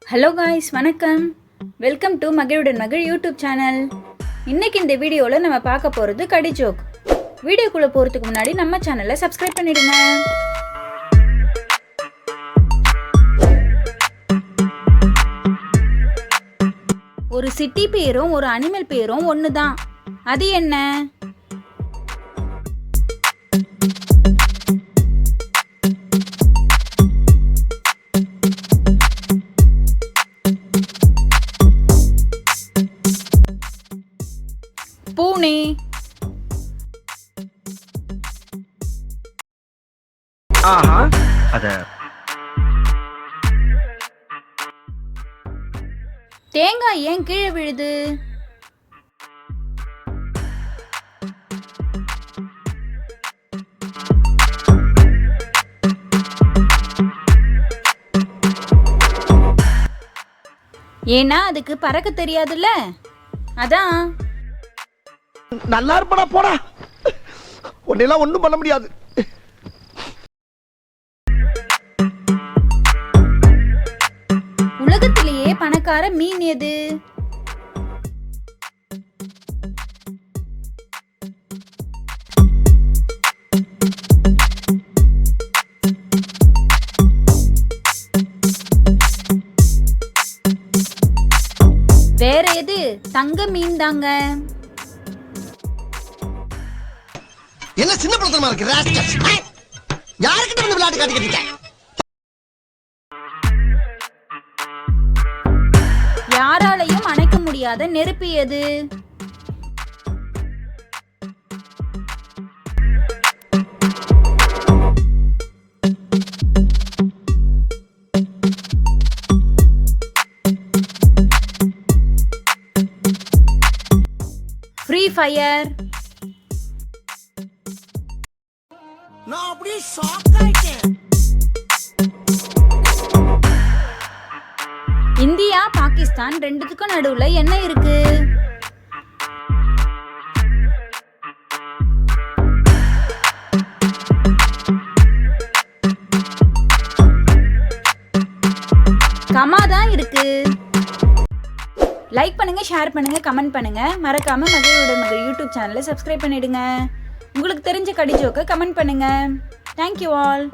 Hello guys, வணக்கம். Welcome to மகிழுடன் மகிழ் YouTube channel. இன்னைக்கு இந்த வீடியோவில் நம்ம பார்க்க போகிறது கடி ஜோக். வீடியோக்குள்ளே போகிறதுக்கு முன்னாடி நம்ம சேனலை சப்ஸ்கிரைப் பண்ணிடுங்க. ஒரு சிட்டி பேரும் ஒரு அனிமல் பேரும் ஒன்று தான். அது என்ன? பூனை. தேங்காய் ஏன் கீழே விழுது? ஏன்னா அதுக்கு பறக்க தெரியாதுல்ல, அதான். நல்லா இருப்படா, போடா. உன்னெல்லாம் ஒண்ணும் பண்ண முடியாது. உலகத்திலேயே பணக்கார மீன் எது? வேற எது? தங்க மீன் தாங்க. என்ன சின்ன பிரச்சனை இருக்கு? யாருக்கிட்ட வந்து விளையாட்டு காட்டிக்கிட்டீங்க? யாராலையும் அணைக்க முடியாத நெருப்பு எது? Free fire. நான் அப்படியே ஷாக் ஆயிட்டேன். இந்தியா பாகிஸ்தான் ரெண்டுத்துக்கும் நடுவுல என்ன இருக்கு? கமா தான் இருக்கு. லைக் பண்ணுங்க, ஷேர் பண்ணுங்க, கமெண்ட் பண்ணுங்க. மறக்காம மகிழுடன் மகிழ் யூடியூப் சேனலை சப்ஸ்கிரைப் பண்ணிடுங்க. உங்களுக்கு தெரிஞ்ச கடி ஜோக்கை கமெண்ட் பண்ணுங்க. Thank you all.